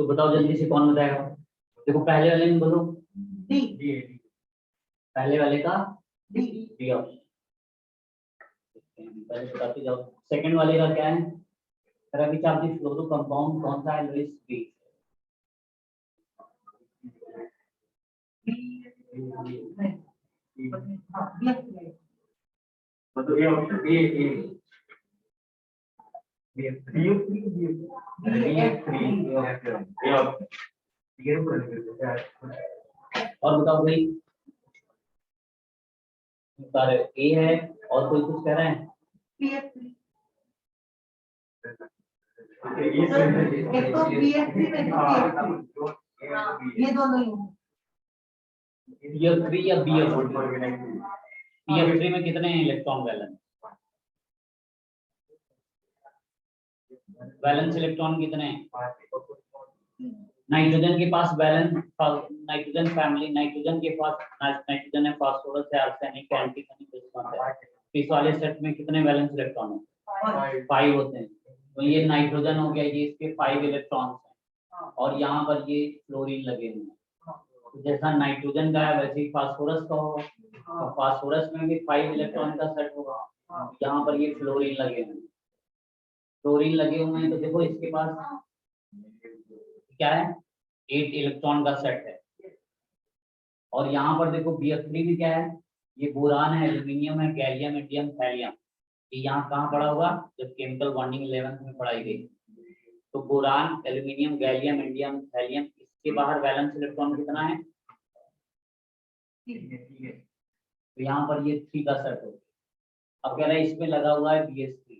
तो बताओ जल्दी से कौन बताएगा। देखो पहले वाले में बोलो डी। पहले वाले का डी। डी ऑप्शन पहले बताते जाओ। सेकंड वाले का क्या है, which of the fluoro compound कौन सा है, लुइस बी। मतलब ये ऑप्शन और बताओ भाई, सारे ए है और कोई कुछ कह रहे हैं। एक तो BF3 में ये दोनों ही BF3 या BF3 में कितने इलेक्ट्रॉन वैलेंस, वैलेंस इलेक्ट्रॉन कितने हैं। नाइट्रोजन के पास वैलेंस, नाइट्रोजन फैमिली, नाइट्रोजन के पास नाइट्रोजन है, फास्फोरस है, आर्सेनिक है, एंटीमनी, बिस्मथ है। इस वाले सेट में कितने वैलेंस इलेक्ट्रॉन है, 5 होते हैं। तो ये नाइट्रोजन हो गया, ये इसके 5 इलेक्ट्रॉन्स हैं और यहाँ पर ये फ्लोरीन लगे हुए हैं। तो जैसा नाइट्रोजन का है वैसे ही फास्फोरस का होगा, तो फास्फोरस में भी 5 इलेक्ट्रॉन का सेट होगा। यहाँ पर ये फ्लोरीन लगे हुए हैं, फ्लोरीन लगे हुए हैं। तो देखो इसके पास क्या है, 8 इलेक्ट्रॉन का सेट है। और यहाँ पर देखो BF3 में क्या है, ये बोरान है, एल्यूमिनियम है, गैलियम, इंडियम, थैलियम। ये यहाँ कहाँ पढ़ा होगा, जब केमिकल बॉन्डिंग 11th में पढ़ाई गई। तो boron, aluminium, gallium, indium, thallium, इसके बाहर वैलेंस इलेक्ट्रॉन कितना है, तो यहाँ पर ये 3 का सेट हो। अब कह रहा है इसमें लगा हुआ है BS3,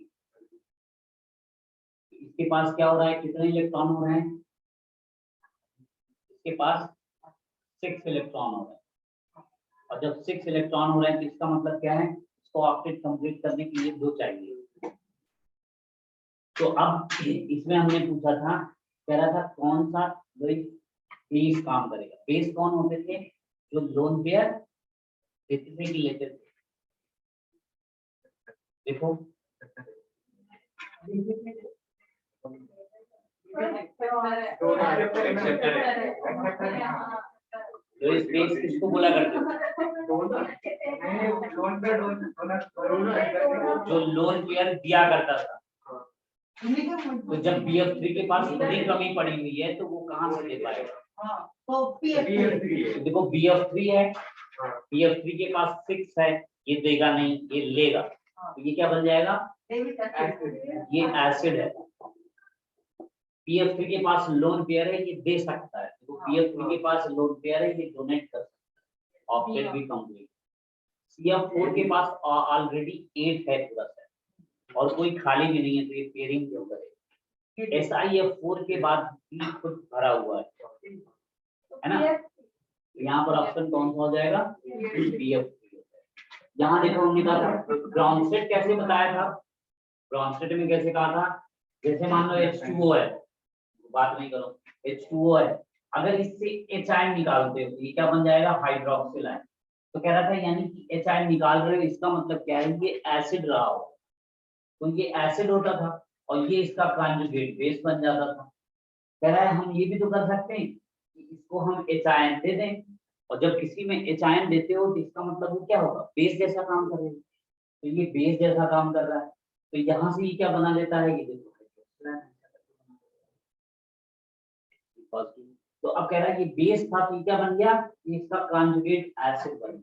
इसके पास क्या हो रहा है, कितने इलेक्ट्रॉन हो रहे हैं, इसके पास 6 इलेक्ट्रॉन हो रहे हैं। और जब 6 इलेक्ट्रॉन हो रहे हैं तो इसका मतलब क्या है, इसको ऑक्टेट कंप्लीट करने के लिए 2 चाहिए। तो अब इसमें हमने पूछा था, कह रहा था कौन सा बेस काम करेगा। बेस कौन होते थे, जो लोन पेयर देते थे कि लेते थे। देखो तो इस बेस किसको बोला करते थे, जो लोन पेयर दिया करता था। तो जब BF3 के पास इतनी कमी पड़ी हुई है तो वो कहाँ से दे पाएगा, तो देखो BF3 है, BF3 के पास 6 है, ये देगा नहीं, ये लेगा। तो ये क्या बन जाएगा, ये एसिड है। BF3 के पास लोन पेयर है, ये दे सकता है। तो BF3 के पास लोन पेयर है, ये डोनेट कर सकता है। ऑक्टेट भी कंप्लीट। CF4 के पास ऑलरेडी 8 है पूरा सेट और कोई खाली भी नहीं है, तो ये पेयरिंग क्यों करेगा। SiF4 के बाद भी कुछ भरा हुआ है ना। तो यहाँ पर ऑप्शन कौन सा हो जाएगा, BF3। यहाँ देखो हमने कहा ब्रॉन्सेट कैसे बताया था, ब्रॉन्सेट में कैसे कहा था, जैसे मान लो H2O है, बात नहीं करो, H2O है, अगर इससे H आयन निकालते हो तो ये क्या बन जाएगा, हाइड्रोक्सिल आयन। तो कह रहा था यानी कि H आयन निकाल रहे हो, इसका मतलब क्या है, ये एसिड रहा हो। तो ये एसिड होता था और ये इसका कॉन्जुगेट बेस बन जाता था। कह रहा है हम ये भी तो कर सकते हैं कि इसको हम H आयन दे दें, और जब किसी में H आयन देते हो तो इसका मतलब वो क्या होगा, बेस जैसा काम करेगा। तो ये बेस जैसा काम कर रहा है, तो यहाँ से ये क्या बना देता है, ये देखो। तो अब कह रहा है कि बेस था तो क्या बन गया, इसका कॉन्जुगेट एसिड बन गया।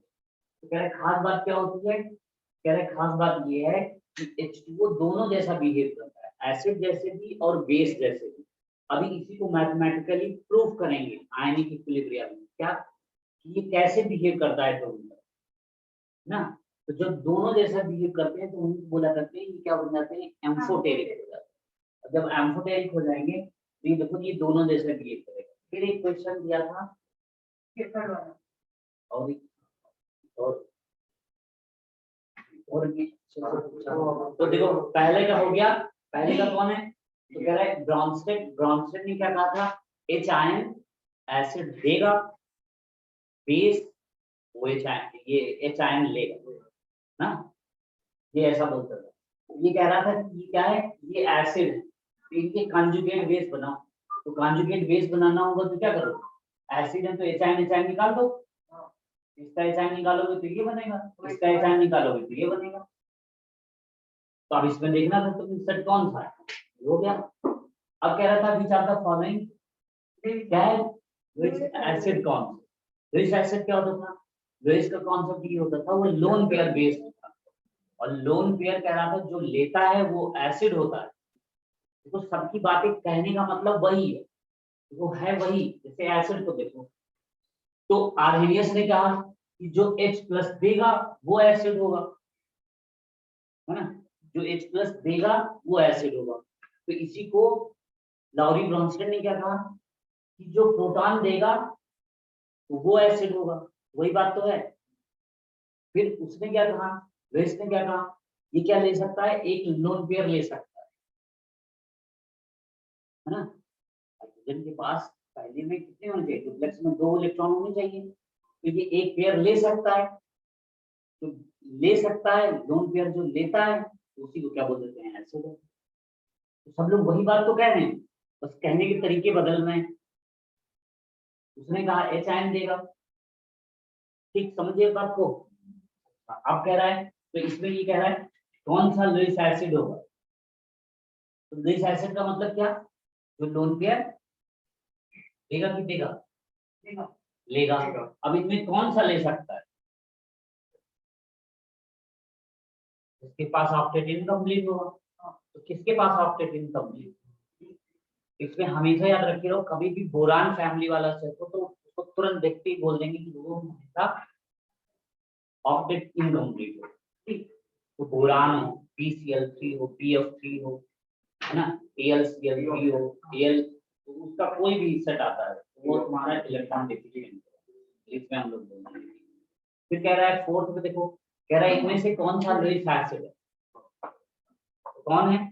तो कह रहा है खास बात क्या होती है, कह रहे खास बात ये है कि H2O दोनों जैसा बिहेव करता है, एसिड जैसे भी और बेस जैसे भी। अभी इसी को मैथमेटिकली प्रूव करेंगे आयनिक इक्विलिब्रियम में, क्या ये कैसे बिहेव करता है दोनों ना। तो जब दोनों जैसा बिहेव करते हैं तो उनको बोला करते हैं, ये क्या बन जाते हैं, एम्फोटेरिक हो जाते हैं। जब एम्फोटेरिक हो जाएंगे तो ये देखो ये दोनों जैसे बिहेव करेगा। फिर एक क्वेश्चन दिया था और भी तो देखो पहले का हो गया, पहले का कौन है, तो कह रहा है ब्रॉन्स्टेड। ब्रॉन्स्टेड ने क्या कहा था, H आयन एसिड देगा, बेस वो H आयन, ये H आयन लेगा ना, ये ऐसा बोलता था। ये कह रहा था कि ये क्या है, ये एसिड है, इनके कंजुगेट बेस बनाओ। तो कॉन्जुगेट बेस बनाना होगा तो क्या करो, एसिड है तो एच निकाल दो, इसका एच निकालोगे तो ये बनेगा, इसका एच निकालोगे तो ये बनेगा। तो अब इसमें देखना था तो सेट कौन सा है, हो गया। अब कह रहा था विच आर द फॉलोइंग, क्या है विच एसिड कौन, विच एसिड क्या होता था, विच का कॉन्सेप्ट ये होता था वो लोन पेयर बेस्ड था, और लोन पेयर कह रहा था जो लेता है वो एसिड होता है। तो सबकी बातें कहने का मतलब वही है, वो है वही। जैसे एसिड को देखो तो आर्हेनियस ने कहा कि जो H प्लस देगा वो एसिड होगा, है ना, जो H प्लस देगा वो एसिड होगा। तो इसी को लाउरी ब्रॉन्स्टन ने क्या कहा कि जो प्रोटॉन देगा तो वो एसिड होगा, वही बात तो है। फिर उसने क्या कहा, वेस्ट ने क्या कहा, ये क्या ले सकता है, एक लोन पेयर ले सकता है ना। हाइड्रोजन के पास पहले में कितने होने चाहिए, डुप्लेक्स में 2 इलेक्ट्रॉन होने चाहिए, तो ये एक पेयर ले सकता है, तो ले सकता है, लोन पेयर जो लेता है तो उसी को क्या बोल देते हैं, एसिड है। तो सब लोग वही बात तो कह रहे हैं, बस कहने के तरीके बदल रहे हैं। उसने कहा एच आयन देगा, ठीक समझिए बात को। अब कह रहा है तो इसमें ये कह रहा है कौन सा लुईस एसिड होगा, तो लुईस एसिड का मतलब क्या, जो लोन पेयर लेगा कि देगा, लेगा। अब इसमें कौन सा ले सकता है, जिसके पास ऑक्टेट इनकम्प्लीट होगा। तो किसके पास ऑक्टेट इनकम्प्लीट, इसमें हमेशा याद रखिए, कभी भी बोरान फैमिली वाला सेट हो तो उसको तुरंत देखते ही बोल देंगे कि वो हमेशा ऑक्टेट इनकम्प्लीट हो, ठीक। तो बोरान हो, PCl3 हो, PF3 हो, है ना, AlCl3 हो, Al, तो उसका कोई भी सेट आता है तो वो तुम्हारा इलेक्ट्रॉन डेफिशिएंट है, इसमें हम लोग बोलेंगे। फिर कह रहा है फोर्थ में देखो, कह रहा है इनमें से कौन सा लुईस एसिड है, कौन है,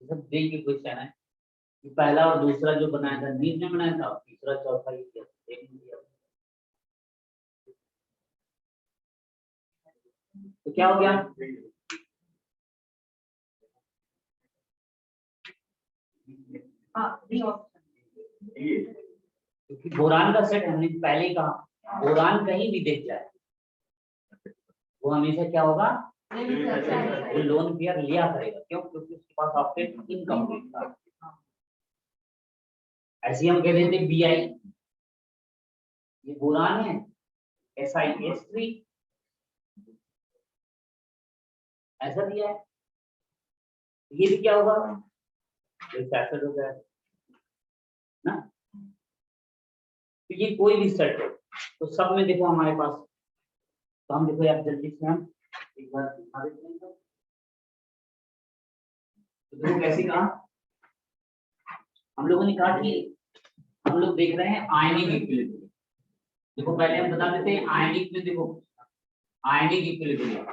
सब देख के क्वेश्चन है कि पहला और दूसरा जो बनाया था नीट ने बनाया था, तीसरा चौथा ये देख लिया। तो क्या हो गया, क्योंकि बोरान का सेट हमने पहले ही कहा, बोरान कहीं भी दिख जाए वो हमेशा क्या होगा, वो लोन पेयर लिया करेगा, क्यों, क्योंकि उसके पास ऑक्टेट इनकम्प्लीट था। ऐसे हम कह देते Bi, ये बोरान है, SiH3 ऐसा दिया है, ये भी क्या होगा, एसिड हो गया ना। तो ये कोई भी सेट हो तो सब में देखो हमारे पास, तो हम देखो यार जल्दी से हम एक बार दिखा देते हैं। तो देखो कैसे कहा, हम लोगों ने कहा कि हम लोग देख रहे हैं आयनिक इक्विलिब्रियम। देखो पहले हम बता देते हैं आयनिक में, देखो आयनिक इक्विलिब्रियम,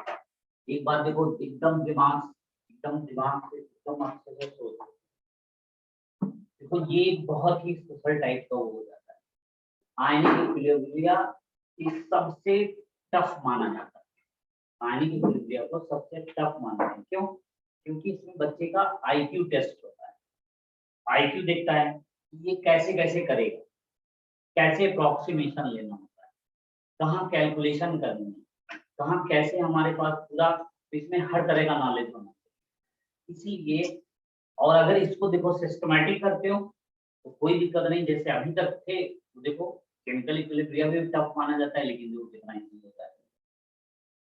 एक बात देखो एकदम दिमाग से एकदम अच्छे से सोचो। देखो ये बहुत ही स्पेशल टाइप का हो जाता है, आयनिक इक्विलिब्रियम इस सबसे टफ माना जाता है, आयनिक इक्विलिब्रियम को सबसे टफ माना जाता है, क्यों, क्योंकि इसमें बच्चे का IQ टेस्ट होता है, IQ देखता है कि ये कैसे कैसे करेगा, कैसे अप्रोक्सीमेशन लेना होता है, कहाँ कैलकुलेशन करनी है, कहाँ कैसे हमारे पास पूरा, इसमें हर तरह का नॉलेज होना चाहिए। इसीलिए और अगर इसको देखो सिस्टमैटिक करते हो तो कोई दिक्कत नहीं, जैसे अभी तक थे तो देखो केमिकल इक्विलिब्रियम भी टफ माना जाता है, लेकिन जो कितना इजी होता है,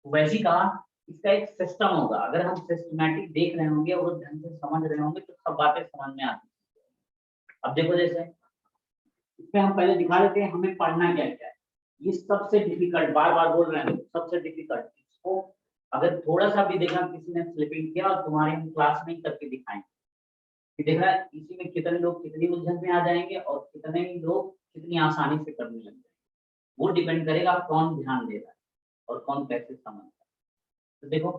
तो वैसे ही कहा इसका एक सिस्टम होगा, अगर हम सिस्टमैटिक देख रहे होंगे और ढंग से समझ रहे होंगे तो सब बातें समझ में आती है। अब देखो जैसे इसमें हम पहले दिखा देते हैं हमें पढ़ना क्या क्या है, ये सबसे डिफिकल्ट, बार बार बोल रहे हैं सबसे डिफिकल्ट, इसको अगर थोड़ा सा भी देखा किसी ने स्लिपिंग किया और तुम्हारे क्लास में करके दिखाएंगे कि देखा इसी में कितने लोग कितनी उलझन में आ जाएंगे और कितने लोग कितनी आसानी से करने लग जाएंगे, वो डिपेंड करेगा कौन ध्यान दे रहा है और कौन कैसे समझ रहा है। तो देखो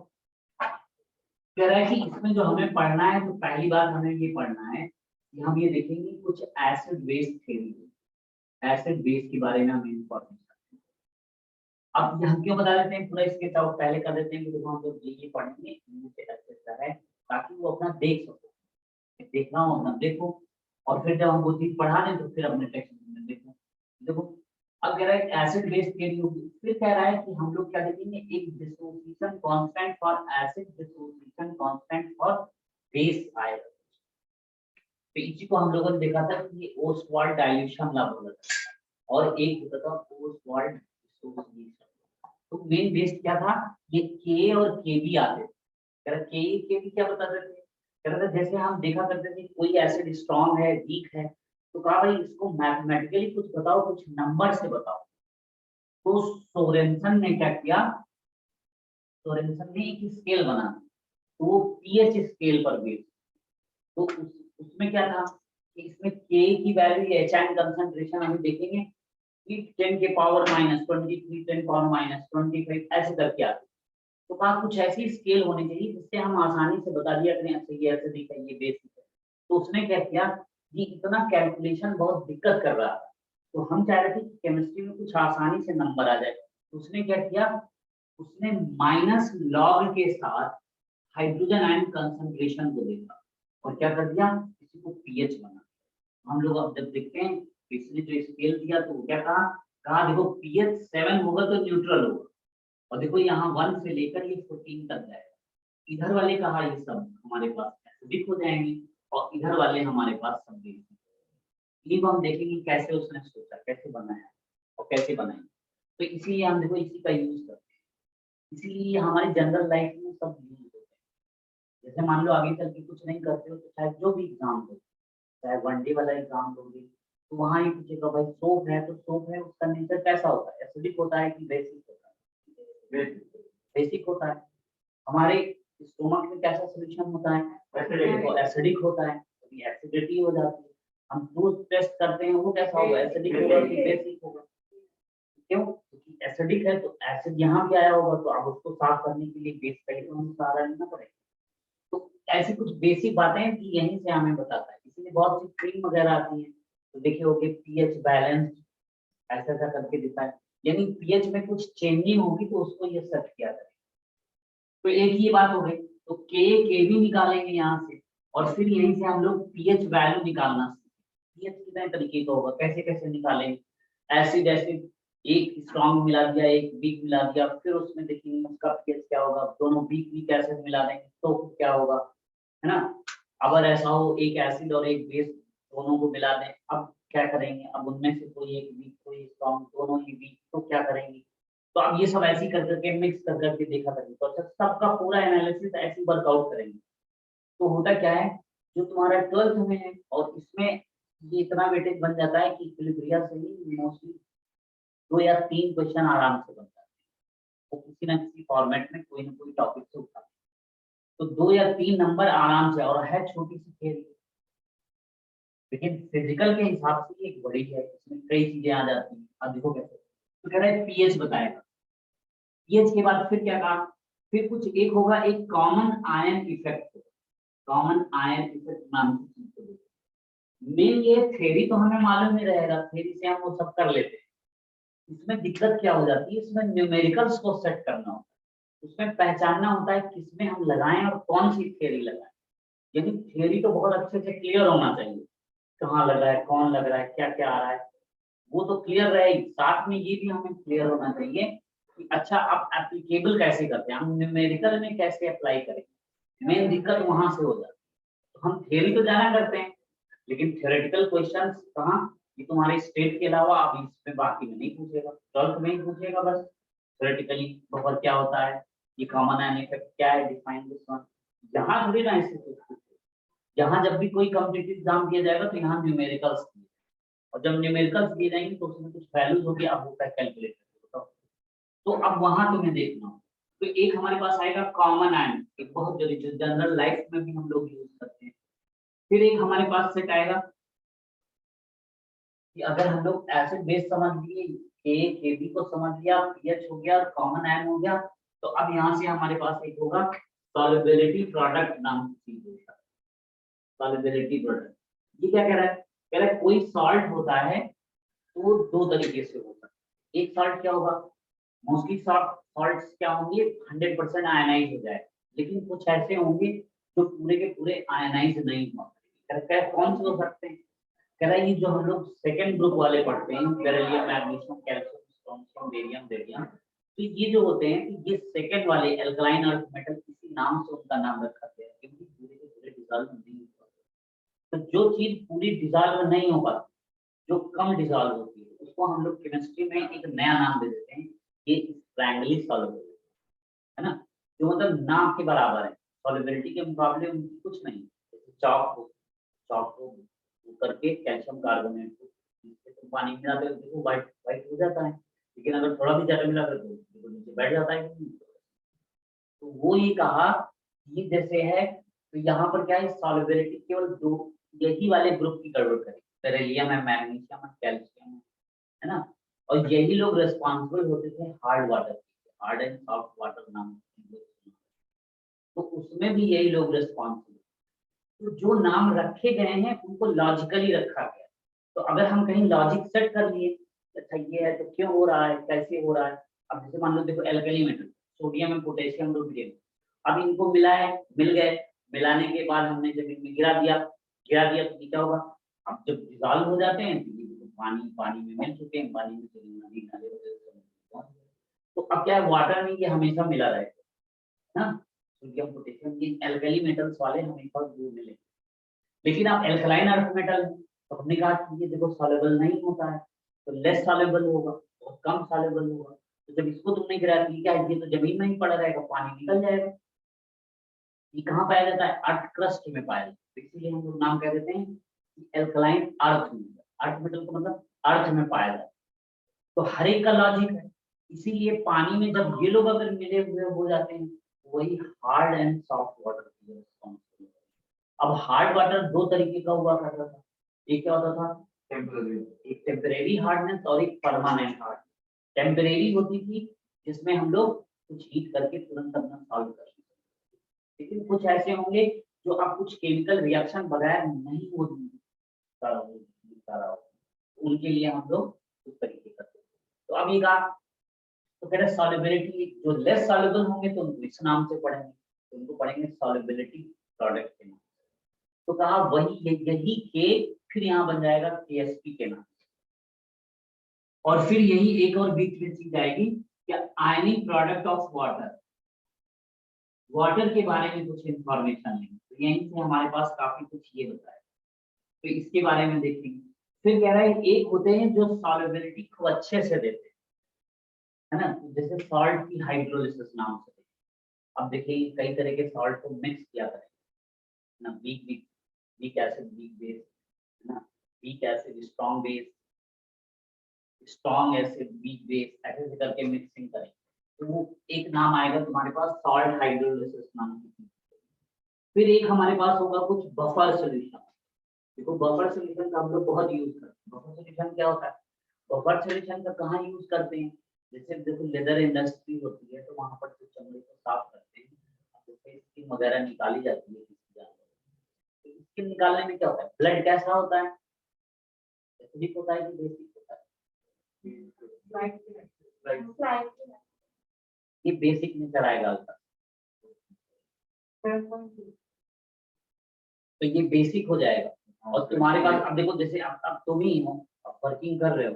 कह रहा है कि इसमें जो हमें पढ़ना है, तो पहली बात हमें ये पढ़ना है कि हम ये देखेंगे कुछ acid base theory, acid base के बारे में हमें इंफॉर्मेशन। अब हम क्यों बता देते हैं पूरा स्केच आउट पहले कर देते हैं कि देखो हम लोग ये पढ़ेंगे, है ताकि वो अपना देख सको, देखना हो अपना देखो, और फिर जब हम वो चीज पढ़ा दें तो फिर अपने टेक्स्ट में देखो। देखो अब कह रहा है एसिड बेस थ्योरी होगी, फिर कह रहा है कि हम लोग क्या देखेंगे, एक dissociation constant for acid, dissociation constant for base आएगा। तो इसी को हम लोगों ने देखा था कि ये ओस्वाल्ड डाइल्यूशन लॉ बोला था, और एक होता था ओस्वाल्ड डिसोसिएशन। तो मेन बेस क्या था, ये के और के भी आते थे। कह रहा के भी क्या बताते थे, कह रहा था जैसे हम देखा करते थे कोई एसिड स्ट्रांग है वीक है, तो कहा भाई इसको मैथमेटिकली कुछ बताओ, कुछ नंबर से बताओ। तो सोरेनसन ने क्या किया, सोरेनसन ने एक स्केल बना, तो वो पीएच स्केल पर बेस्ड। तो उसमें क्या था कि इसमें के की वैल्यू, एच एन कंसंट्रेशन हम देखेंगे कि 10 के पावर -23, 10 पावर -25 ऐसे करके आते। तो कहा कुछ ऐसी स्केल होनी चाहिए जिससे हम आसानी से बता दिया करें, अच्छा ये एसिडिक है, ये बेसिक है। तो उसने क्या किया, ये इतना कैलकुलेशन बहुत दिक्कत कर रहा था, तो हम चाह रहे थे कि केमिस्ट्री में कुछ आसानी से नंबर आ जाए। तो उसने क्या किया, उसने माइनस लॉग के साथ हाइड्रोजन आयन कंसंट्रेशन को देखा और क्या कर दिया, इसी को पीएच बना। हम लोग अब जब देखते हैं इसने जो स्केल दिया तो क्या कहा, देखो पीएच 7 होगा तो न्यूट्रल होगा, और देखो यहाँ 1 से लेकर ये 14 तक जाएगा। इधर वाले कहा ये सब हमारे पास एसिडिक हो जाएंगे, और इधर वाले हमारे पास सब बेसिक। ये हम देखेंगे कैसे उसने सोचा, कैसे बनाया और कैसे बनाएंगे। तो इसीलिए हम देखो इसी का यूज करते हैं, इसीलिए हमारी जनरल लाइफ में सब यूज होते हैं। जैसे मान लो आगे चल के कुछ नहीं करते हो तो चाहे जो भी एग्जाम हो, चाहे वनडे वाला एग्जाम दोगे, तो वहाँ ही पूछेगा भाई सोप है, तो सोप है उसका नेचर कैसा होता है, एसिडिक होता है कि बेसिक होता है, बेसिक होता है। हमारे स्टोमक में कैसा सोल्यूशन होता है, एसिडिक होता है, तो एसिडिटी हो जाती है। हम टूथ टेस्ट करते हैं वो कैसा होगा, एसिडिक होगा कि बेसिक होगा। क्यों, क्योंकि एसिडिक है तो एसिड यहाँ भी आया होगा, तो अब उसको साफ करने के लिए बेस का ही तो हमें सहारा लेना पड़ेगा। तो ऐसी कुछ बेसिक बातें हैं कि यहीं से हमें बताता है, इसलिए बहुत सी क्रीम वगैरह आती है, तो देखिए होगी पीएच बैलेंस ऐसा ऐसा करके देता है, यानी पीएच में कुछ चेंजिंग होगी तो उसको ये सर्च किया जाए। तो एक ये बात हो गई, तो के भी निकालेंगे यहाँ से, और फिर यहीं से हम लोग पीएच वैल्यू निकालना सीखेंगे। पीएच कितने तरीके का होगा, कैसे कैसे निकालेंगे, एसिड एसिड एक स्ट्रॉन्ग मिला दिया, एक वीक मिला दिया, फिर उसमें देखेंगे उसका पीएच क्या होगा, दोनों वीक वीक एसिड मिला देंगे तो क्या होगा, है ना। अगर ऐसा हो एक एसिड और एक बेस दोनों को मिला दें, अब क्या करेंगे, अब उनमें से कोई एक वीक कोई स्ट्रॉन्ग, दोनों ही वीक, तो क्या करेंगे। तो अब ये सब ऐसी कर करके मिक्स कर करके देखा करेंगे, तो अच्छा सबका पूरा एनालिसिस ऐसे वर्कआउट करेंगे। तो होता क्या है, जो तुम्हारा 12th में है और इसमें ये इतना वेटेज बन जाता है कि इक्विलिब्रिया से ही मोस्टली 2 या 3 क्वेश्चन आराम से बन जाते हैं, वो किसी ना किसी फॉर्मेट में कोई ना कोई टॉपिक से उठा, तो 2 या 3 नंबर आराम से, और है छोटी सी थ्योरी, लेकिन फिजिकल के हिसाब से ये एक बड़ी है, इसमें कई चीजें आ जाती हैं। अब देखो कैसे, तो कह रहा है पीएच बताएगा, पीएच के बाद फिर क्या कहा, फिर कुछ एक होगा, एक common ion effect, common ion effect नाम की चीज को मेन, ये थ्योरी तो हमें मालूम नहीं रहेगा, थ्योरी से हम वो सब कर लेते हैं। इसमें दिक्कत क्या हो जाती है, इसमें न्यूमेरिकल्स को सेट करना होता है, उसमें पहचानना होता है किसमें हम लगाएं और कौन सी थ्योरी लगाएं। यानी थ्योरी तो बहुत अच्छे से क्लियर होना चाहिए, कहाँ लग रहा है, कौन लग रहा है, क्या क्या आ रहा है, वो तो क्लियर रहेगी, साथ में ये भी हमें क्लियर होना चाहिए कि अच्छा आप एप्लीकेबल कैसे करते हैं, हम न्यूमेरिकल में कैसे अप्लाई करेंगे। मेन दिक्कत वहां से हो जाती है। तो हम थ्योरी तो जाना करते हैं, लेकिन थ्योरेटिकल क्वेश्चन कहाँ, ये तुम्हारे स्टेट के अलावा आप इसमें बाकी में नहीं पूछेगा, 12th में ही पूछेगा बस। थ्योरेटिकली बफर क्या होता है, ये कॉमन एन इफेक्ट क्या है, डिफाइन दिस वन, यहाँ थोड़ी ना इससे कुछ पूछेगा। यहाँ जब भी कोई कॉम्पिटिटिव एग्जाम दिया जाएगा तो यहाँ न्यूमेरिकल्स, और जब न्यूमेरिकल्स दिए जाएंगे तो उसमें कुछ वैल्यूज होगी, अब होता है कैलकुलेटर, तो अब वहां तुम्हें देखना हो। तो एक हमारे पास आएगा कॉमन आयन, एक बहुत जरूरी, जो जनरल लाइफ में भी हम लोग यूज करते हैं। फिर एक हमारे पास सेट आएगा कि अगर हम लोग एसिड बेस समझ लिए, के बी को समझ लिया, पीएच हो गया, कॉमन आयन हो गया, तो अब यहाँ से हमारे पास एक होगा सॉल्युबिलिटी प्रोडक्ट नाम की चीज होता है। सॉल्युबिलिटी प्रोडक्ट, ये क्या कह रहा है, कह रहा है कोई सॉल्ट होता है तो वो 2 तरीके से होता है। एक सॉल्ट क्या होगा, मोस्टली सॉल्ट्स क्या होंगे, 100% आयनाइज हो जाए, लेकिन कुछ ऐसे होंगे जो पूरे के पूरे आयनाइज नहीं हुआ। कहता है कौन से हो सकते हैं? कह रहा है ये जो हम लोग सेकंड ग्रुप वाले पढ़ते हैं, beryllium, magnesium, calcium, strontium, barium, barium, तो ये जो होते हैं कि ये सेकंड वाले एल्कलाइन अर्थ मेटल, किसी नाम से उनका नाम रखा गया है क्योंकि पूरे के पूरे डिसॉल्व नहीं हो पाते। तो जो चीज पूरी डिसॉल्व नहीं हो पाती, जो कम डिसॉल्व होती है, उसको हम लोग केमिस्ट्री में एक नया नाम दे देते हैं, ये स्ट्रैंगली सॉल्युबल है ना, जो मतलब नाम के बराबर है, सॉल्युबिलिटी के मुकाबले उनकी कुछ नहीं। जैसे चॉक को करके कैल्शियम कार्बोनेट को तुम पानी में मिलाते हो देखो व्हाइट व्हाइट हो जाता है, लेकिन अगर थोड़ा भी ज्यादा मिला कर तो नीचे बैठ जाता है। तो वो ये कहा ये जैसे है, तो यहाँ पर क्या है, सॉल्युबिलिटी केवल दो यही वाले ग्रुप की गड़बड़ करें, बेरिलियम है, मैग्नीशियम है, कैल्शियम है ना, और यही लोग रिस्पॉन्सिबल होते थे hard water, hard and soft water नाम, तो उसमें भी यही लोग रिस्पॉन्सिबल। तो जो नाम रखे गए हैं उनको लॉजिकली रखा गया। तो अगर हम कहीं लॉजिक सेट कर लिए, अच्छा ये है तो क्यों हो रहा है, कैसे हो रहा है। अब जैसे मान लो देखो alkali metal, sodium and potassium, rubidium, अब इनको मिलाए, मिल गए, मिलाने के बाद हमने जमीन में गिरा दिया तो क्या होगा, अब जब डिसॉल्व हो जाते हैं तो ये तो पानी में मिल चुके हैं, पानी में चले नदी नाले वगैरह। तो अब क्या है, वाटर में ये हमेशा मिला रहेगा ना, सोडियम पोटेशियम की एल्कली मेटल्स वाले हमेशा दूर मिले। लेकिन आप एल्कलाइन अर्थ मेटल, तो हमने कहा कि ये देखो सॉल्युबल नहीं होता है, तो लेस सॉल्युबल होगा, बहुत कम सॉल्युबल होगा। तो जब इसको तुमने गिरा दिया, क्या ये तो जमीन में ही पड़ा रहेगा, पानी निकल जाएगा। ये कहाँ पाया जाता है, अर्थ क्रस्ट में पाया जाता है, इसीलिए हम लोग नाम कह देते हैं alkaline earth metal. Earth metal का मतलब अर्थ में पाया जाता है। तो हर एक का लॉजिक है, इसीलिए पानी में जब ये लोग अगर मिले हुए हो जाते हैं, वही हार्ड एंड सॉफ्ट वाटर की रिस्पॉन्सिबिलिटी। अब हार्ड वाटर दो तरीके का हुआ करता था, एक क्या होता था, टेम्पररी, एक टेम्परेरी हार्डनेस और एक परमानेंट हार्ड। टेम्परेरी होती थी जिसमें हम लोग कुछ हीट करके तुरंत अपना सॉल्व कर सकते, लेकिन कुछ ऐसे होंगे जो अब कुछ केमिकल रिएक्शन बगैर नहीं हो उनके लिए हम लोग उस तरीके करते हैं। तो अब ये कहा, तो कह रहे सॉल्युबिलिटी, जो लेस सॉल्युबल होंगे तो उनको इस नाम से पढ़ेंगे, तो उनको पढ़ेंगे सॉल्युबिलिटी प्रोडक्ट के नाम। तो कहा वही यही के फिर यहाँ बन जाएगा KSP के नाम, और फिर यही एक और बीच में चीज आएगी क्या, ionic product of water. Water के बारे में कुछ इंफॉर्मेशन लेंगे, तो यहीं से हमारे पास काफी कुछ ये होता है, तो इसके बारे में देखेंगे। फिर कह रहा है एक होते हैं जो सॉल्युबिलिटी को अच्छे से देते हैं, है ना, जैसे सॉल्ट की हाइड्रोलिसिस नाम से। अब देखिए कई तरह के सॉल्ट को मिक्स किया करें ना, वीक एसिड वीक बेस, है ना, weak acid strong base, strong acid weak base, ऐसे करके मिक्सिंग करें तो वो एक नाम आएगा तुम्हारे पास सॉल्ट हाइड्रोलिसिस नाम की। फिर एक हमारे पास होगा कुछ बफर सोल्यूशन। देखो बफर सोल्यूशन का हम लोग बहुत यूज करते हैं। बफर सोल्यूशन क्या होता है, बफर सोल्यूशन का कहाँ यूज करते हैं, जैसे देखो लेदर इंडस्ट्री होती है तो वहां पर जो चमड़े को साफ करते हैं, जैसे स्किन वगैरह निकाली जाती है किसी जानवर, तो स्किन निकालने में क्या होता है, ब्लड कैसा होता है, एसिडिक होता है कि बेसिक होता है, ये बेसिक में चलाएगा होता, तो ये बेसिक हो जाएगा। और तुम्हारे पास अब देखो जैसे अब तुम ही हो, अब वर्किंग कर रहे हो,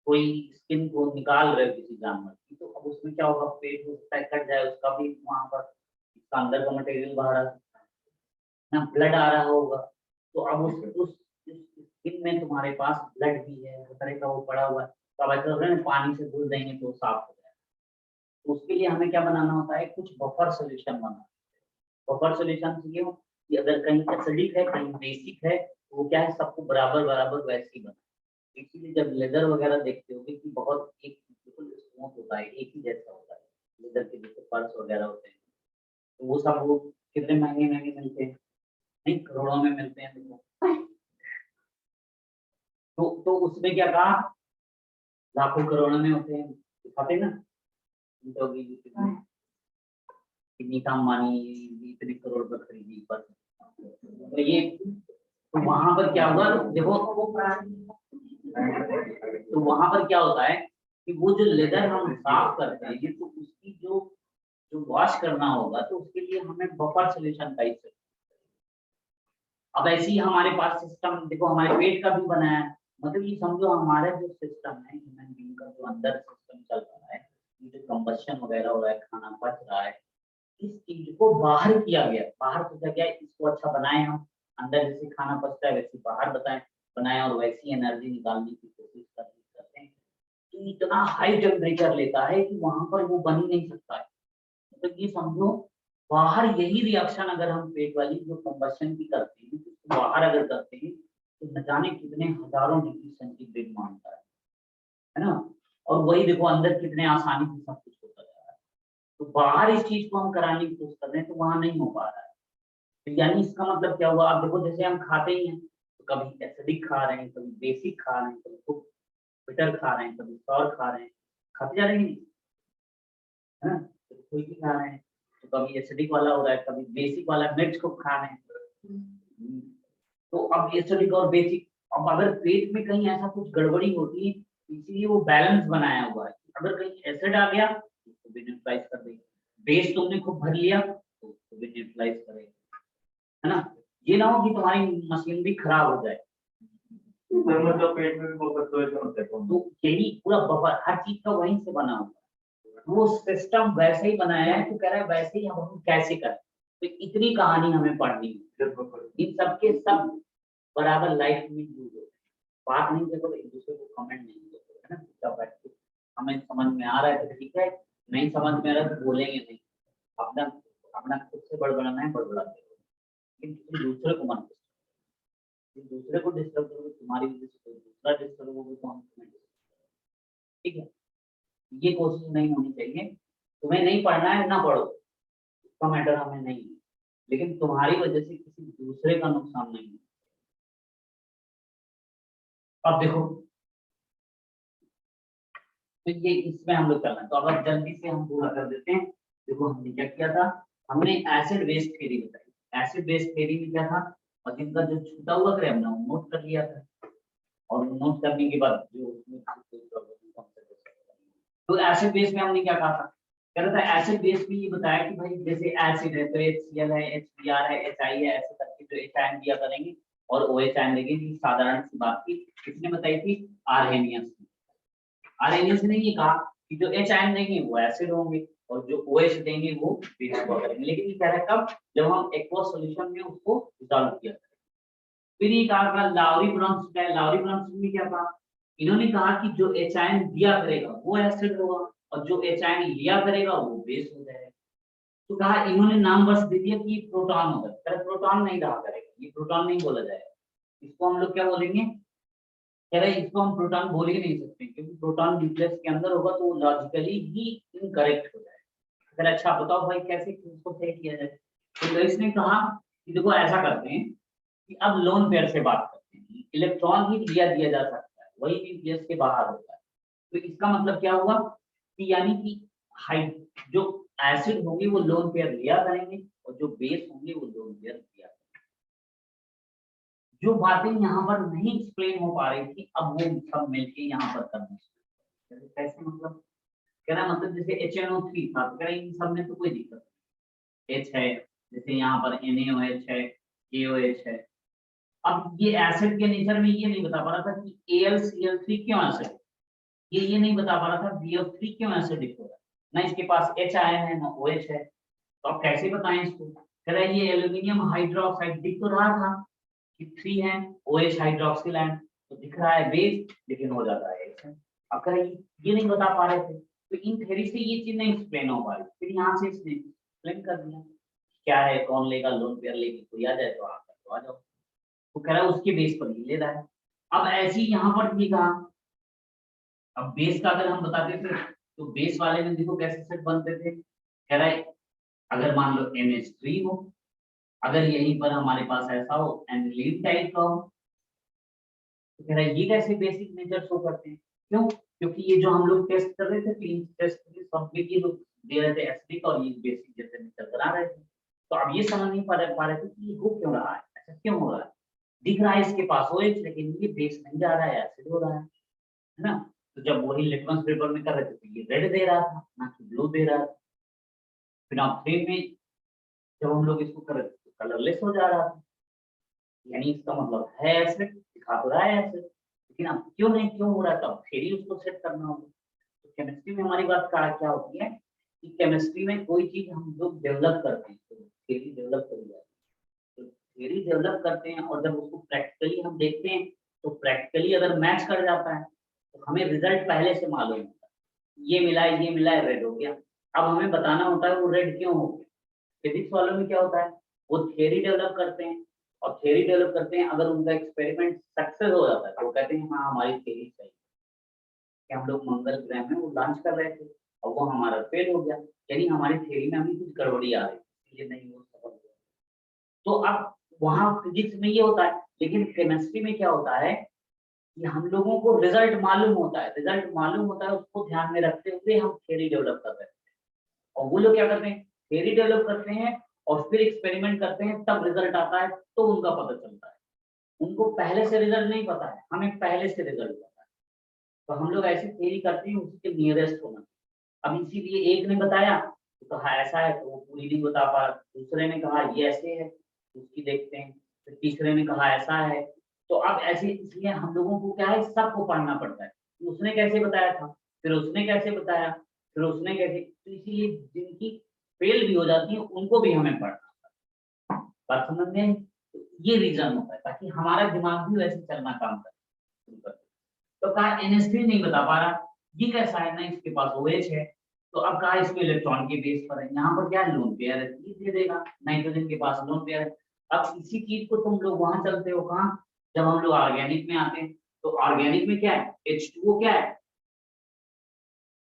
कोई स्किन को निकाल रहे हो किसी जानवर की, तो अब उसमें क्या होगा, पेट हो सकता है कट जाए, उसका भी वहां पर इसका अंदर का मटेरियल बाहर आ सकता है ना, ब्लड आ रहा होगा, तो अब उस स्किन में तुम्हारे पास ब्लड भी है, हर तरह का वो पड़ा हुआ है, तो अब ऐसा होगा ना पानी से धुल देंगे तो साफ हो जाएगा। तो उसके लिए हमें क्या बनाना होता है, कुछ बफर सोल्यूशन बनाना। बफर सोल्यूशन ये हो कि अगर कहीं एसिडिक है कहीं बेसिक है, तो वो क्या है सबको बराबर बराबर वैसे ही बना। इसीलिए जब लेदर वगैरह देखते हो कि बहुत एक बिल्कुल स्मूथ होता है, एक ही जैसा होता है, लेदर के जैसे पर्स वगैरह होते हैं, तो वो सब वो कितने महंगे महंगे मिलते हैं, नहीं करोड़ों में मिलते हैं देखो। तो उसमें क्या कहा, लाखों करोड़ों में होते हैं, दिखाते ना, तो कितनी काम मानी, इतने करोड़ पर खरीदी पर, तो ये तो वहां पर क्या हुआ देखो, तो वहां पर क्या होता है कि वो जो लेदर हम साफ करते हैं तो उसकी जो जो वॉश करना होगा तो उसके लिए हमें बफर सोल्यूशन का ही अब ऐसे ही हमारे पास सिस्टम देखो हमारे पेट का भी बना है, मतलब ये समझो हमारा जो सिस्टम है ह्यूमन बीइंग का जो अंदर सिस्टम चल रहा है, ये जो कंबशन वगैरह हो रहा है, खाना पच रहा है, इस चीज को बाहर किया गया, बाहर सोचा गया इसको अच्छा बनाए हम, अंदर जैसे खाना पचता है वैसे बाहर बनाए और वैसी एनर्जी निकालने की कोशिश करते हैं। तो इतना हाई टेम्परेचर लेता है कि वहां पर वो बन ही नहीं सकता है। मतलब ये समझो बाहर यही रिएक्शन अगर हम पेट वाली जो कंबशन की करते हैं तो बाहर अगर करते हैं तो न जाने कितने हजारों डिग्री सेंटीग्रेड मांगता है ना। और वही देखो अंदर कितने आसानी से सब कुछ होता जा रहा है। तो बाहर इस चीज को हम कराने की कोशिश कर रहे हैं तो वहां नहीं हो पा रहा है। तो यानी इसका मतलब क्या हुआ, आप देखो जैसे हम खाते ही हैं तो कभी एसिडिक खा रहे हैं, कभी बेसिक खा रहे हैं, कभी खूब बिटर खा रहे हैं, कभी सॉर खा रहे हैं, खाते जा रहे हैं है ना। तो कोई भी खा रहे हैं तो कभी एसिडिक वाला हो रहा है, कभी बेसिक वाला मिर्च को खा रहे हैं। तो अब एसिडिक और बेसिक, अब अगर पेट में कहीं ऐसा कुछ गड़बड़ी होती है तो इसीलिए वो बैलेंस बनाया हुआ है। अगर कहीं एसिड आ गया तो उसको भी न्यूट्रलाइज कर देगा, बेस तुमने खूब भर लिया तो उसको भी न्यूट्रलाइज करेगा, है ना। ये ना हो कि तुम्हारी मशीनरी खराब हो जाए। मतलब पेट में भी बहुत होता है तो यही पूरा बफर हर चीज का वहीं से बना हुआ है, वो सिस्टम वैसे ही बनाया है तो कह रहा है वैसे ही हम कैसे करें। तो इतनी कहानी हमें पढ़नी है, इन सबके सब बराबर लाइफ में यूज होते हैं। बात नहीं देखो एक दूसरे को कमेंट नहीं देते है ना, चुपचाप बैठ के हमें समझ में आ रहा है तो ठीक है, नहीं समझ में आ रहा है तो बोलेंगे नहीं, अपना अपना खुद से बड़बड़ाना है बड़बड़ाते रहो, लेकिन किसी दूसरे को मत दूसरे को डिस्टर्ब करोगे तुम्हारी वजह से कोई दूसरा डिस्टर्ब होगा तो हम तुम्हें ठीक है। ये कोशिश नहीं होनी चाहिए, तुम्हें नहीं पढ़ना है ना पढ़ो, इसका मैटर हमें नहीं है, लेकिन तुम्हारी वजह से किसी दूसरे का नुकसान नहीं है। अब देखो तो ये इसमें हम लोग चलना है, तो अगर जल्दी से हम पूरा कर देते हैं। देखो हमने क्या किया था, हमने एसिड बेस थ्योरी बताई। एसिड बेस थ्योरी में क्या था, और जिनका जो छूटा हुआ क्रम हमने नोट कर लिया था, और नोट करने के बाद जो उसमें तो एसिड बेस में हमने क्या कहा था, कह रहा था एसिड बेस में ये बताया कि भाई जैसे एसिड है तो HCl है, HBr है, HI है, ऐसे करके जो H आयन दिया करेंगे और OH आयन देंगे। ये साधारण सी बात थी, किसने बताई थी, आर्हेनियस ने। आर्हेनियस ने ये कहा कि जो H आयन देंगे वो एसिड होंगे और जो OH देंगे वो बेस हुआ करेंगे। लेकिन ये कह रहा है कब, जब हम एक्वस सॉल्यूशन में उसको डिसॉल्व किया। फिर ये कहा लाउरी ब्रॉन्स है, लाउरी ब्रॉन्स ने क्या कहा, इन्होंने कहा कि जो H आयन दिया करेगा वो एसिड होगा और जो H आयन लिया करेगा वो बेस हो जाएगा। तो कहा इन्होंने नाम बस दे दिया कि प्रोटॉन होगा, पर प्रोटॉन नहीं रहा करेगा, ये प्रोटॉन नहीं बोला जाएगा, इसको हम लोग क्या बोलेंगे, कह रहे इसको हम प्रोटॉन बोल ही नहीं सकते क्योंकि प्रोटॉन न्यूक्लियस के अंदर होगा तो लॉजिकली ही इनकरेक्ट हो जाएगा। अगर अच्छा बताओ भाई कैसे इसको सही किया जाए, तो इसने कहा कि देखो ऐसा करते हैं कि अब लोन पेयर से बात करते हैं, इलेक्ट्रॉन ही लिया दिया जा सकता है, वही न्यूक्लियस के बाहर होता है। तो इसका मतलब क्या हुआ कि यानी कि हाई जो एसिड होंगे वो लोन पेयर लिया करेंगे और जो बेस होंगे वो लोन पेयर लिया करेंगे। जो बातें यहाँ पर नहीं एक्सप्लेन हो पा रही थी अब वो सब मिलके यहाँ पर करना चाहिए। कैसे मतलब, कह रहा मतलब जैसे HNO3 था तो कह रहा इन सब में तो कोई दिक्कत नहीं, H है जैसे यहाँ पर NaOH है, KOH है। अब ये एसिड के नेचर में ये नहीं बता पा रहा था कि AlCl3 क्यों एसिड, ये नहीं बता पा रहा था BF3 क्यों एसिडिक हो रहा है, ना इसके पास H आयन है ना OH है, तो आप कैसे बताएं इसको। कह रहा है ये एल्यूमिनियम हाइड्रोक्साइड दिख तो रहा था कि 3 है, OH हाइड्रोक्सिल आयन तो दिख रहा है बेस, लेकिन हो जाता है H। अब कह रहा है ये नहीं बता पा रहे थे, तो इन थ्योरी से ये चीज नहीं एक्सप्लेन हो पा रही, फिर यहाँ से इसने एक्सप्लेन कर दिया क्या है, कौन लेगा लोन पेयर लेके कोई आ जाए तो आ जाओ। तो कह रहा है उसके बेस पर ये ले रहा है। अब ऐसी यहाँ पर भी कहा, अब बेस का अगर हम बताते थे तो बेस वाले में देखो कैसे सेट बनते थे, कह रहा है अगर मान लो NH3 हो, अगर यहीं पर हमारे पास ऐसा हो एनिलीन टाइप का हो, तो कह रहा है ये कैसे बेसिक नेचर शो करते हैं, क्यों, क्योंकि ये जो हम लोग टेस्ट कर रहे थे क्लीन टेस्ट सब में ये लोग दे रहे थे एसिडिक और ये बेसिक जैसे नेचर बना रहे थे। तो अब ये समझ नहीं पा रहे थे कि ये हो क्यों रहा है, ऐसा क्यों हो रहा है, दिख रहा है इसके पास OH लेकिन ये बेस नहीं जा रहा है, एसिड हो रहा है ना। तो जब वही लिटमस पेपर में कर रहे थे तो ये रेड दे रहा था ना कि ब्लू दे रहा था, फिर आप फ्रेम में जब हम लोग इसको कर रहे थे तो कलरलेस हो जा रहा था। यानी इसका मतलब है एसिड, दिखा तो रहा है एसिड, लेकिन अब क्यों नहीं क्यों हो रहा है, तब फिर ही उसको सेट करना होगा। तो केमिस्ट्री में हमारी बात क्या होती है कि केमिस्ट्री में कोई चीज हम लोग डेवलप करते हैं, तो थ्योरी डेवलप करी जाती है, तो थ्योरी डेवलप करते हैं और जब उसको प्रैक्टिकली हम देखते हैं तो प्रैक्टिकली अगर मैच कर जाता है तो हमें रिजल्ट पहले से मालूम होता है, ये मिला है रेड हो गया। अब हमें बताना होता है वो रेड क्यों हो गया। फिजिक्स वालों में क्या होता है, वो थियरी डेवलप करते हैं और थियरी डेवलप करते हैं, अगर उनका एक्सपेरिमेंट सक्सेस हो जाता है तो वो कहते हैं हाँ हमारी थियरी सही है। कि हम लोग मंगल ग्रह में वो लॉन्च कर रहे थे और वो हमारा फेल हो गया, यानी हमारी थियरी में अभी कुछ गड़बड़ी आ रही इसलिए नहीं वो सफल हुआ। तो अब वहाँ फिजिक्स में ये होता है, लेकिन केमिस्ट्री में क्या होता है कि हम लोगों को रिजल्ट मालूम होता है, उसको ध्यान में रखते हुए हम थियरी डेवलप कर रहे हैं। और वो लोग क्या करते हैं, थियरी डेवलप करते हैं और फिर एक्सपेरिमेंट करते हैं, तब रिजल्ट आता है तो उनका पता चलता है। उनको पहले से रिजल्ट नहीं पता है, हमें पहले से रिजल्ट पता है। तो हम लोग ऐसी थियरी करते हैं उसके नियरेस्ट होना। अब इसीलिए एक ने बताया तो कहा ऐसा है तो वो पूरी नहीं बता पा, दूसरे ने कहा ये ऐसे है उसकी देखते हैं, फिर तीसरे ने कहा ऐसा है। तो अब ऐसे इसलिए हम लोगों को क्या है, सबको पढ़ना पड़ता है, उसने कैसे बताया था, फिर उसने कैसे बताया, फिर उसने कैसे, तो इसीलिए जिनकी फेल भी हो जाती है उनको भी हमें पढ़ना। बात समझ में आई? तो ये रीजन होता है ताकि हमारा दिमाग भी वैसे चलना काम करे। तो कहा NH3 नहीं बता पा रहा, ये कैसा है ना, इसके पास OH है, तो अब कहा इसको इलेक्ट्रॉन के बेस पर है, यहाँ पर क्या लोन पेयर है, ये दे देगा, नाइट्रोजन के पास लोन पेयर है। अब इसी चीज को तुम लोग वहां चलते हो कहाँ, जब हम लोग ऑर्गेनिक में आते हैं, तो ऑर्गेनिक में क्या है, H2O क्या है,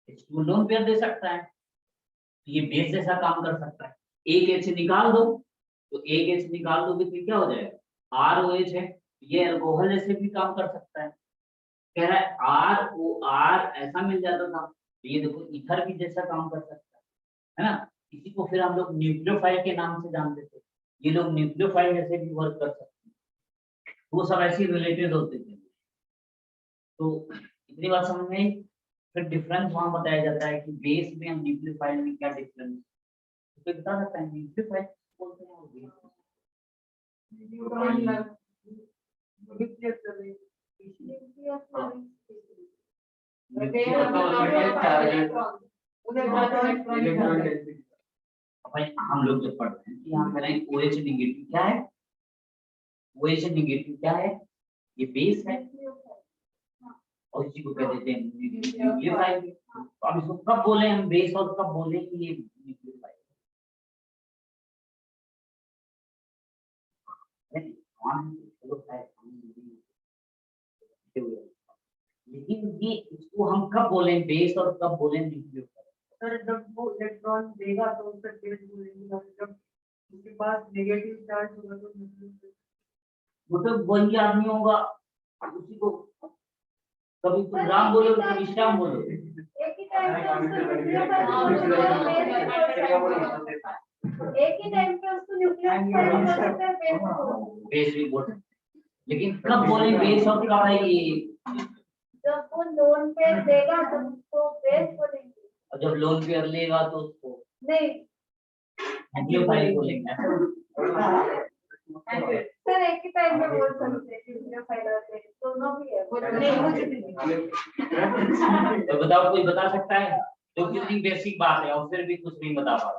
H2O लोन पेयर दे सकता है, तो ये बेस जैसा काम कर सकता है। एक H निकाल दो, तो एक H निकाल दोगे तो क्या हो जाएगा, ROH है, ये अल्कोहल जैसे भी काम कर सकता है। कह रहा है ROR ऐसा मिल जाता था, तो ये देखो ईथर भी जैसा काम कर सकता है ना। इसी को फिर हम लोग न्यूक्लियोफाइल के नाम से जानते थे, ये लोग न्यूक्लियोफाइल जैसे भी वर्क कर सकते हैं, वो सब ऐसे रिलेटेड होते थे। तो इतनी बात समझ में आई। फिर डिफरेंस वहां बताया जाता है कि बेस में और न्यूक्लियोफाइल में क्या डिफरेंस, तो बता सकता है न्यूक्लियोफाइल बोलते हैं और भाई हम लोग जब पढ़ते हैं यहाँ पे OH नेगेटिव क्या है, OH नेगेटिव क्या है, ये बेस है और इसी को कहते हैं न्यूक्लियोफाइल। तो अब इसको कब बोले हम बेस और कब बोले कि ये न्यूक्लियोफाइल है। लेकिन ये इसको हम कब बोले बेस और कब बोले न्यूक्लियोफाइल। सर जब वो इलेक्ट्रॉन देगा तो उसका बेस बोलेंगे, जब उसके पास नेगेटिव चार्ज होगा तो मतलब वही आदमी होगा, उसी को कभी तुम राम बोलो कभी श्याम बोलो, एक ही टाइम पे उसको न्यूक्लियर बेस भी बोल, लेकिन कब बोले बेस और कब है ये, जब वो लोन पे देगा तब उसको बेस बोलेंगे और जब लोन पेयर लेगा तो उसको नहीं न्यूक्लियोफाइल बोलेंगे। सर एक ही टाइम में बोल सकते हैं न्यूक्लियोफाइल और बेस दोनों भी है तो बताओ कोई बता सकता है जो कितनी बेसिक बात है और फिर भी कुछ नहीं बता पा,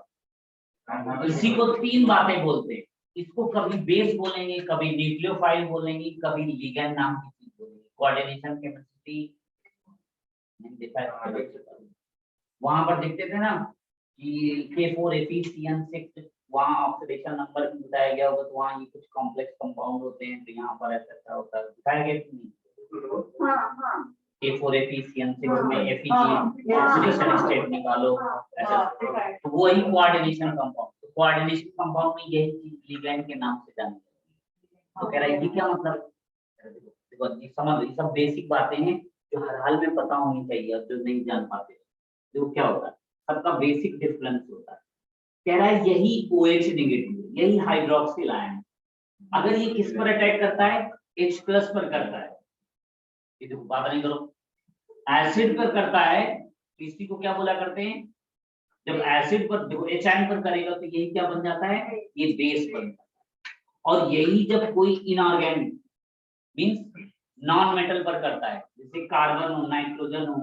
इसी को तीन बातें बोलते हैं, इसको कभी बेस बोलेंगे, कभी न्यूक्लियोफाइल बोलेंगे, कभी लिगैंड नाम की चीज बोलेंगे, कोऑर्डिनेशन कैपेसिटी वहां पर देखते थे ना कि K4Fe(CN6) वहाँ ऑक्सीडेशन नंबर भी बताया गया होगा, तो वहाँ ये कुछ कॉम्प्लेक्स कंपाउंड होते हैं, तो यहाँ पर ऐसा होता है, दिखाया गया कि नहीं। हाँ K4Fe(CN6) में Fe की ऑक्सीडेशन स्टेट निकालो, ऐसा तो वही कोऑर्डिनेशन कंपाउंड, तो कोऑर्डिनेशन कंपाउंड में यही चीज लिगैंड के नाम से जानी जाती है। तो कह रहा है ये क्या मतलब, देखो ये समझ, ये सब बेसिक बातें हैं जो हर हाल में पता होनी चाहिए, और जो नहीं जान पाते तो क्या होता है, सबका बेसिक डिफरेंस होता है। कह रहा है यही OH नेगेटिव, यही हाइड्रोक्सिल आयन, अगर ये किस पर अटैक करता है, H+ पर करता है, ये देखो बात नहीं करो, एसिड पर करता है तो इसी को क्या बोला करते हैं, जब एसिड पर देखो H आयन पर करेगा तो यही क्या बन जाता है, ये बेस बनता है। और यही जब कोई इनऑर्गेनिक मीन्स नॉन मेटल पर करता है, जैसे कार्बन हो, नाइट्रोजन हो,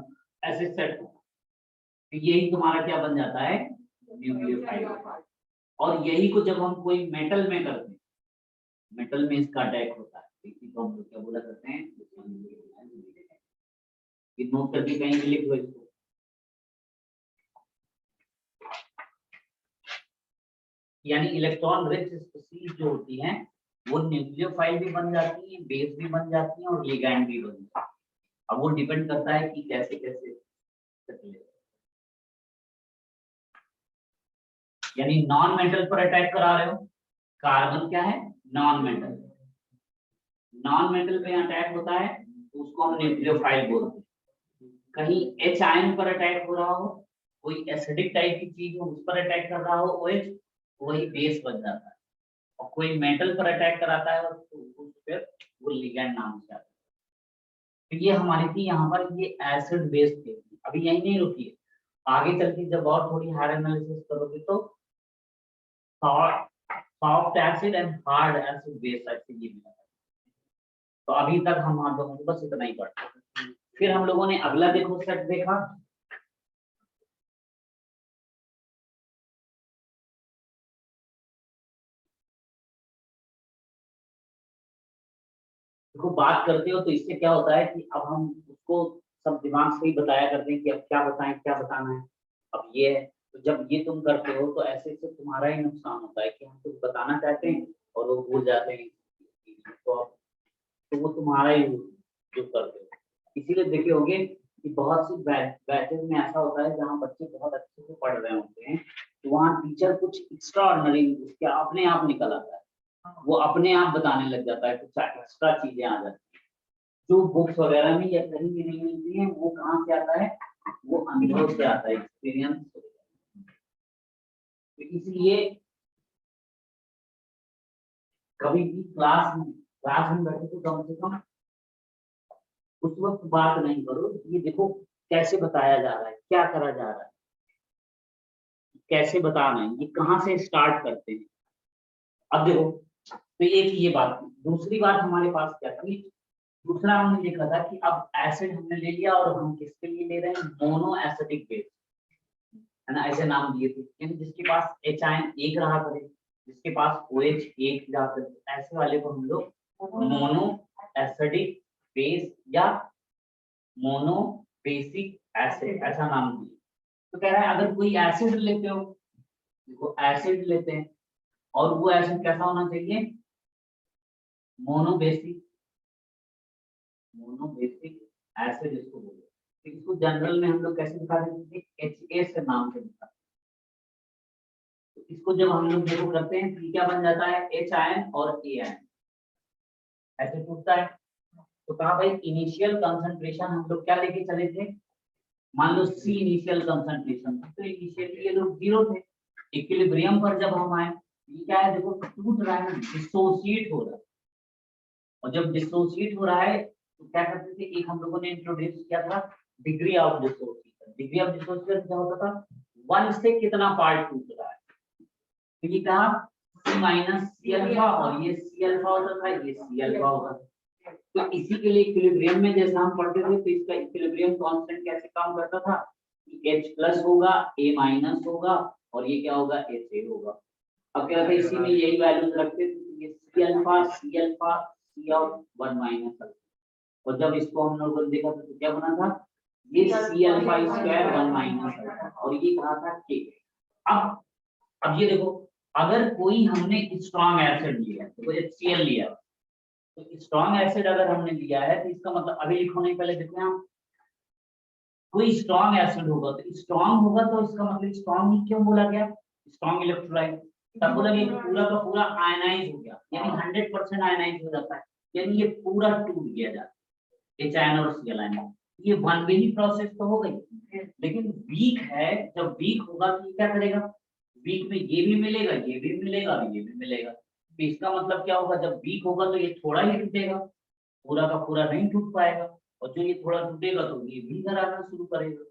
एसिड हो, तो यही तुम्हारा क्या बन जाता है, न्यूक्लियोफाइल। और यही को जब हम कोई मेटल में करते हैं, मेटल में इसका अटैक होता है, इसी को हम लोग क्या बोला करते हैं, ये नोट करके कहीं भी लिख दो इसको। यानी इलेक्ट्रॉन रिच स्पीशीज जो होती हैं वो न्यूक्लियोफाइल भी बन जाती हैं, बेस भी बन जाती हैं और लिगैंड भी बन जाती है। अब वो डिपेंड करता है कि कैसे कैसे करते हैं। यानी नॉन मेटल पर अटैक करा रहे हो, कार्बन क्या है, नॉन मेटल, नॉन मेटल पे अटैक होता है तो उसको हम न्यूक्लियोफाइल बोलते हैं। कहीं H आयन पर अटैक हो रहा हो, कोई एसिडिक टाइप की चीज हो उस पर अटैक कर रहा हो OH, वही बेस बन जाता है। और कोई मेटल पर अटैक कराता है तो फिर वो लिगैंड नाम से आता है। तो ये हमारी थी यहाँ पर, ये एसिड बेस थी। अभी यही नहीं रुकी, आगे चल के जब और थोड़ी हायर एनालिसिस करोगे तो soft acid and hard acid base ऐसे ये मिला। तो अभी तक हम लोगों को बस इतना ही पढ़ा। फिर हम लोगों ने अगला देखो सेट देखा, देखो बात करते हो तो इससे क्या होता है कि अब हम उसको सब दिमाग से ही बताया करते हैं कि अब क्या बताएं क्या बताना है। अब ये है, तो जब ये तुम करते हो तो ऐसे से तुम्हारा ही नुकसान होता है कि हम कुछ बताना चाहते हैं और वो भूल जाते हैं, तो वो तुम्हारा ही जो करते हो। इसीलिए देखे होंगे कि बहुत सी बैचेस में ऐसा होता है जहाँ बच्चे बहुत अच्छे से पढ़ रहे होते हैं, तो वहाँ टीचर कुछ एक्स्ट्रा ऑर्डिनरी उसके अपने आप निकल आता है, वो अपने आप बताने लग जाता है, कुछ एक्स्ट्रा चीजें आ जाती है जो बुक्स वगैरह में या कहीं भी नहीं मिलती है। वो कहाँ से आता है, वो अनुभव से आता है, एक्सपीरियंस। तो इसलिए कभी भी क्लास में बैठे तो कम से कम उस वक्त बात नहीं करो, ये देखो कैसे बताया जा रहा है, क्या करा जा रहा है, कैसे बता रहे हैं, ये कहाँ से स्टार्ट करते हैं। अब देखो, तो एक ये बात, दूसरी बात हमारे पास क्या थी, दूसरा हमने देखा था कि अब एसिड हमने ले लिया और हम किसके लिए ले रहे हैं, मोनो एसिडिक बेस, है ना, ऐसे नाम दिए थे। यानी जिसके पास H आयन एक रहा करे, जिसके पास OH एक रहा करे, ऐसे वाले को हम लोग मोनो एसिडिक बेस या मोनो बेसिक एसिड ऐसा नाम दिए। तो कह रहा है अगर कोई एसिड लेते हो, देखो एसिड लेते हैं और वो एसिड कैसा होना चाहिए, मोनो बेसिक एसिड इसको बोलते हैं। तो इसको जनरल में हम लोग कैसे दिखा देते हैं, HA से नाम से दिखा। तो इसको जब हम लोग देखो करते हैं तो क्या बन जाता है, H आयन और A आयन ऐसे टूटता है। तो कहा भाई इनिशियल कंसंट्रेशन हम लोग क्या लेके चले थे, मान लो C इनिशियल कंसंट्रेशन, तो इनिशियली ये लोग 0 थे। इक्विलिब्रियम पर जब हम आए, ये क्या है, देखो टूट रहा है, डिसोसिएट हो रहा है। और जब डिसोसिएट हो रहा है तो क्या करते थे, एक हम लोगों ने इंट्रोड्यूस किया था degree of dissociation. Degree of dissociation क्या होता था, 1 से कितना पार्ट टूट रहा है। तो ये कहा C माइनस सी अल्फा, और ये C अल्फा होता था, ये C अल्फा होता था। तो इसी के लिए इक्विलिब्रियम में जैसे हम पढ़ते थे तो इसका इक्विलिब्रियम कांस्टेंट कैसे काम करता था, H प्लस होगा, A माइनस होगा और ये क्या होगा, HA होगा। अब क्या था, इसी में यही वैल्यूज रखते थे, तो ये C alpha C of 1 minus alpha. और जब इसको हम लोगों ने देखा तो क्या बना था, ये C alpha square 1 minus alpha, और ये कहा था K। अब ये देखो, अगर कोई हमने स्ट्रॉन्ग एसिड लिया तो HCl लिया, तो स्ट्रॉन्ग एसिड अगर हमने लिया है तो इसका मतलब, अभी लिखो नहीं, पहले देखते हैं, कोई स्ट्रॉन्ग एसिड होगा तो स्ट्रॉन्ग होगा, तो इसका मतलब स्ट्रॉन्ग ही क्यों बोला गया, स्ट्रॉन्ग इलेक्ट्रोलाइट, तब बोला कि पूरा का पूरा आयनाइज हो गया, यानी 100% आयनाइज हो जाता है, यानी ये पूरा टूट गया जाता है H आयन और Cl आयन। ये वन वे ही प्रोसेस तो हो गई, लेकिन वीक है, जब वीक होगा तो क्या करेगा, वीक में ये भी मिलेगा, ये भी मिलेगा, ये भी मिलेगा। तो इसका मतलब क्या होगा, जब वीक होगा तो ये थोड़ा ही टूटेगा, पूरा का पूरा नहीं टूट पाएगा, और जो ये थोड़ा टूटेगा तो ये भी घर आना शुरू करेगा।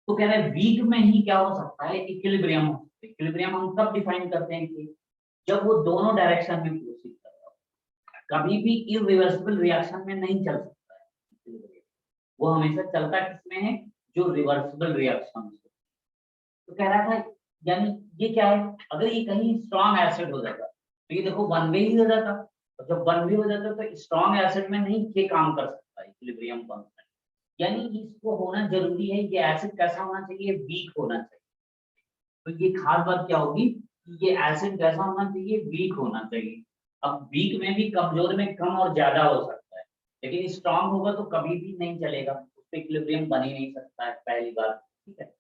तो कह रहे हैं वीक में ही क्या हो सकता है, इक्विलिब्रियम। इक्विलिब्रियम हम कब डिफाइन करते हैं कि जब वो दोनों डायरेक्शन में प्रोसीड कर रहा हो। कभी भी इरिवर्सिबल रिएक्शन में नहीं चल सकता है, वो हमेशा चलता किसमें है, जो रिवर्सिबल रिएक्शन। तो कह रहा था यानी ये क्या है, अगर ये कहीं स्ट्रॉन्ग एसिड हो जाता तो ये देखो वन वे ही हो जाता, और जब वन वे हो जाता तो स्ट्रॉन्ग एसिड में नहीं ये काम कर सकता इक्विलिब्रियम कांस्टेंट। यानी इसको होना जरूरी है, ये एसिड कैसा होना चाहिए, वीक होना चाहिए। तो ये खास बात क्या होगी कि ये एसिड कैसा होना चाहिए, वीक होना चाहिए। अब वीक में भी कमजोर में कम और ज्यादा हो सकता है, लेकिन स्ट्रॉन्ग होगा तो कभी भी नहीं चलेगा, उस पर इक्विलिब्रियम बन ही नहीं सकता है, पहली बात। ठीक है,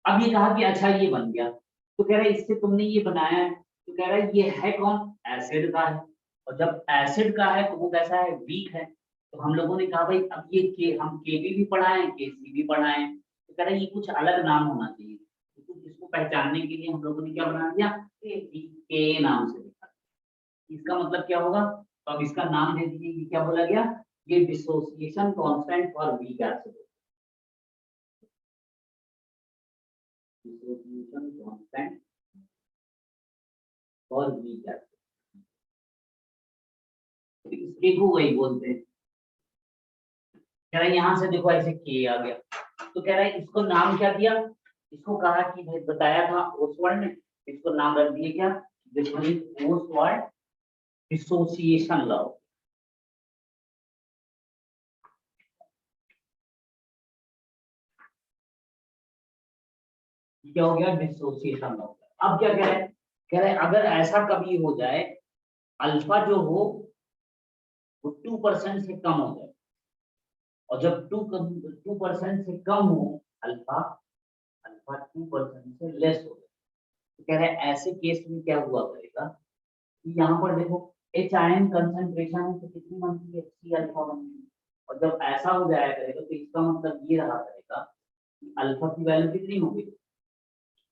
अब ये कहा कि अच्छा ये बन गया, तो कह रहा है इससे तुमने ये बनाया है, तो कह रहा है ये है कौन, एसिड का है। और जब एसिड का है तो वो कैसा है, वीक है। तो हम लोगों ने कहा भाई अब ये के हम केबी भी पढ़ाए हैं, केसी भी पढ़ाए हैं, तो कह रहा है ये कुछ अलग नाम होना चाहिए। तो इसको पहचानने के लिए हम लोगों ने क्या बना दिया, के नाम से लिखा। इसका मतलब क्या होगा, तो अब इसका नाम दे दीजिए, ये क्या बोला गया, ये dissociation constant for weak acid. Dissociation constant for weak acid, इसके को वही बोलते हैं। कह रहा है यहाँ से देखो ऐसे के आ गया, तो कह रहा है इसको नाम क्या दिया, इसको कहा कि भाई बताया था ओसवाल्ड ने, इसको नाम रख दिया क्या, this one is Oswald dissociation law. क्या हो गया, डिसोसिएशन लॉ। अब क्या कह रहे हैं अगर ऐसा कभी हो जाए, अल्फा जो हो वो 2% से कम हो जाए, और जब 2% से कम हो अल्फा, अल्फा 2% से लेस हो जाए, तो कह रहे हैं ऐसे केस में क्या हुआ करेगा कि यहाँ पर देखो एच आयन कंसंट्रेशन है तो कितनी बनती है, सी अल्फा बनती है। और जब ऐसा हो जाया करेगा तो इसका मतलब ये रहा करेगा कि अल्फा की वैल्यू कितनी होगी,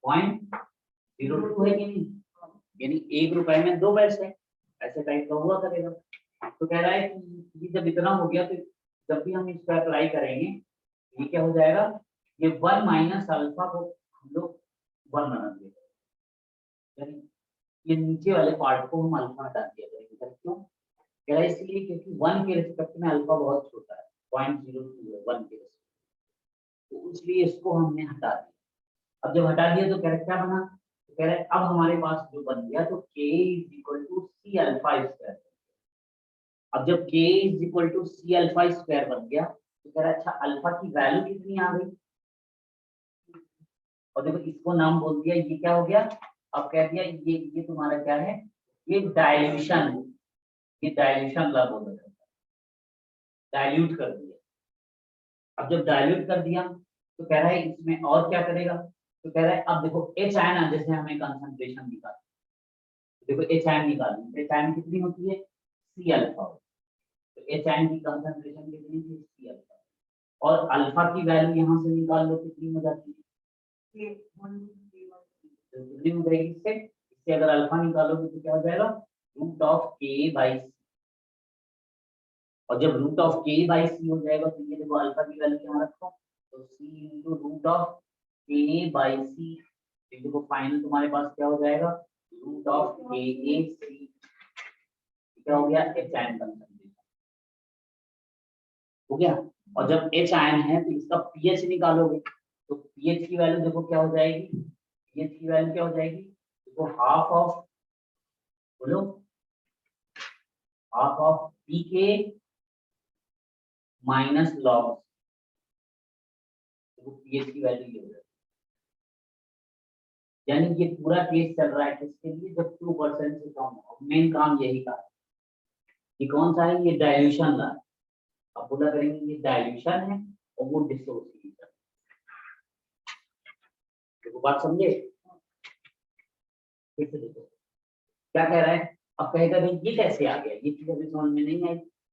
0.02 है कि नहीं, यानी 1 रुपए में 2 पैसे, ऐसे टाइप का हुआ करेगा। तो कह रहा है कि ये जब इतना हो गया तो जब भी हम इस पर अप्लाई करेंगे ये क्या हो जाएगा, ये 1 माइनस अल्फा को हम लोग 1 बना देंगे, यानी ये नीचे वाले पार्ट को हम अल्फा हटा दिया करेंगे। क्यों कह रहा है, इसलिए क्योंकि 1 के रिस्पेक्ट में अल्फा बहुत छोटा है, 0.02 है 1 के रिस्पेक्ट, तो इसलिए इसको हमने हटा दिया। अब जब हटा दिया तो कह रहा क्या बना, तो कह रहा है अब हमारे पास जो बन गया तो k is equal to c alpha square. अब जब k is equal to c alpha square बन गया तो कह रहा है अच्छा अल्फा की वैल्यू कितनी आ गई, और देखो इसको नाम बोल दिया, ये क्या हो गया, अब कह दिया ये तुम्हारा क्या है, ये डाइल्यूशन है, ये डाइल्यूशन ला बोल रहा है, डाइल्यूट कर दिया। अब जब डाइल्यूट कर दिया तो कह रहा है इसमें और क्या करेगा, तो कह रहा है अब देखो एच आयन जैसे हमें कंसंट्रेशन निकाल, देखो एच आयन निकालनी, एच आयन कितनी होती है, सी अल्फा, तो एच आयन की कंसंट्रेशन कितनी थी, सी अल्फा, और अल्फा की वैल्यू यहाँ से निकाल लो कितनी हो जाती है, कितनी हो जाएगी, इससे अगर अल्फा निकालोगे तो क्या हो जाएगा, रूट ऑफ के बाई सी, और जब रूट ऑफ के बाई सी हो जाएगा तो ये देखो अल्फा की वैल्यू यहाँ रखो, तो सी इंटू रूट ऑफ के बाई सी, देखो फाइनल तुम्हारे पास क्या हो जाएगा, रूट ऑफ के ए सी, क्या हो गया, एच आयन कंसंट्रेशन हो गया। और जब एच आयन है तो इसका पीएच निकालोगे, तो पीएच की वैल्यू देखो क्या हो जाएगी, पीएच की वैल्यू क्या हो जाएगी, देखो हाफ ऑफ, बोलो half of pK minus log, तो पीएच की वैल्यू ये हो जाएगी। यानी ये पूरा केस चल रहा है किसके लिए, जब 2% से कम हो, मेन काम यही का है कि कौन सा है, ये डाइल्यूशन ला, अब बोला करेंगे ये डाइल्यूशन है और वो डिसोसिएशन, देखो बात समझे, फिर से देखो क्या कह रहा है, अब कहेगा भाई ये कैसे आ गया, ये चीज अभी समझ में नहीं आई,